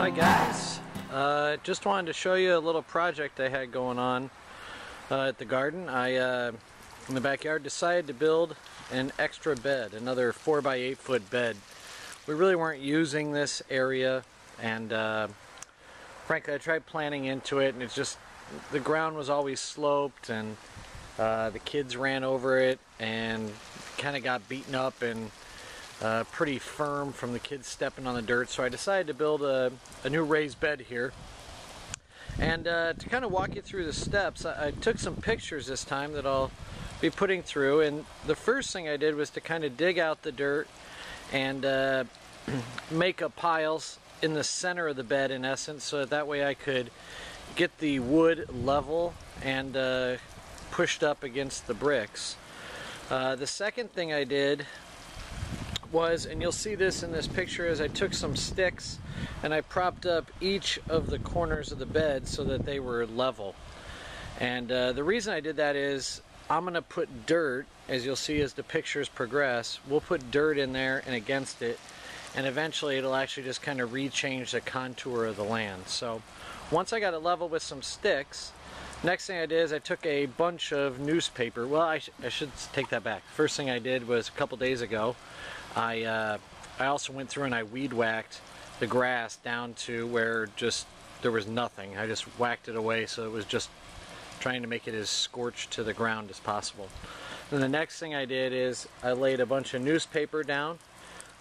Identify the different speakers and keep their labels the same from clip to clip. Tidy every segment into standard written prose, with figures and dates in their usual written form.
Speaker 1: Hi guys, just wanted to show you a little project I had going on at the garden. I in the backyard decided to build an extra bed, another 4x8 foot bed. We really weren't using this area, and frankly I tried planting into it, and it's just the ground was always sloped, and the kids ran over it and kind of got beaten up and pretty firm from the kids stepping on the dirt. So I decided to build a new raised bed here. And to kind of walk you through the steps, I took some pictures this time that I'll be putting through. And the first thing I did was to kind of dig out the dirt and make a piles in the center of the bed, in essence, so that way I could get the wood level and pushed up against the bricks. The second thing I did was, and you'll see this in this picture, is I took some sticks and I propped up each of the corners of the bed so that they were level. And the reason I did that is I'm going to put dirt, as you'll see as the pictures progress, we'll put dirt in there and against it, and eventually it'll actually just kind of re-change the contour of the land. So once I got it level with some sticks, next thing I did is I took a bunch of newspaper. Well, I should take that back. First thing I did was a couple days ago, I also went through and I weed whacked the grass down to where just there was nothing. I just whacked it away, so it was just trying to make it as scorched to the ground as possible. Then the next thing I did is I laid a bunch of newspaper down,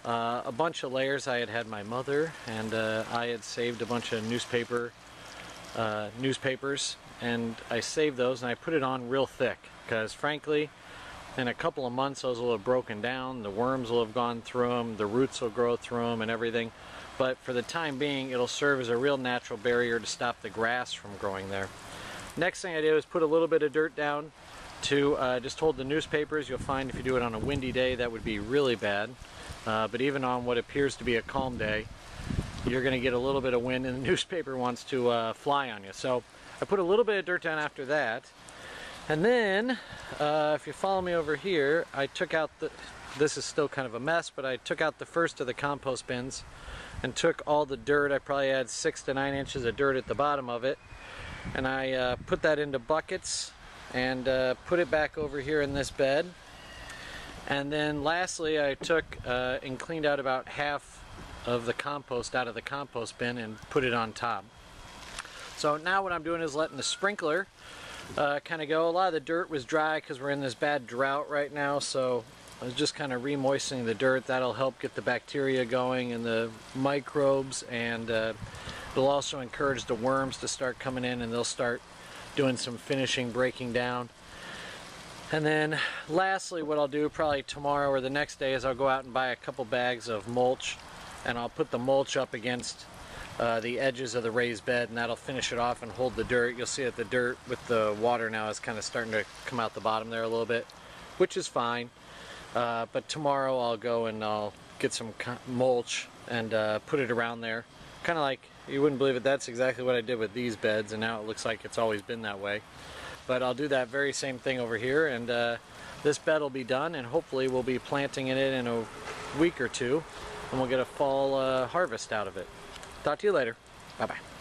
Speaker 1: a bunch of layers. I had my mother, and I had saved a bunch of newspapers, and I saved those and I put it on real thick because frankly in a couple of months those will have broken down, the worms will have gone through them, the roots will grow through them and everything, but for the time being it'll serve as a real natural barrier to stop the grass from growing there. Next thing I did was put a little bit of dirt down to just hold the newspapers. You'll find if you do it on a windy day that would be really bad, but even on what appears to be a calm day you're going to get a little bit of wind and the newspaper wants to fly on you. So I put a little bit of dirt down after that, and then if you follow me over here, I took out this is still kind of a mess, but I took out the first of the compost bins and took all the dirt. I probably had 6 to 9 inches of dirt at the bottom of it, and I put that into buckets and put it back over here in this bed. And then lastly I took and cleaned out about half of the compost out of the compost bin and put it on top. So now what I'm doing is letting the sprinkler kind of go. A lot of the dirt was dry because we're in this bad drought right now, so I was just kind of re-moistening the dirt. That'll help get the bacteria going and the microbes, and it'll also encourage the worms to start coming in, and they'll start doing some finishing, breaking down. And then lastly what I'll do probably tomorrow or the next day is I'll go out and buy a couple bags of mulch, and I'll put the mulch up against the edges of the raised bed, and that'll finish it off and hold the dirt. You'll see that the dirt with the water now is kind of starting to come out the bottom there a little bit, which is fine. But tomorrow I'll go and I'll get some mulch and put it around there. Kind of like, you wouldn't believe it, that's exactly what I did with these beds, and now it looks like it's always been that way. But I'll do that very same thing over here, and this bed will be done, and hopefully we'll be planting in it in a week or two, and we'll get a fall harvest out of it. Talk to you later. Bye-bye.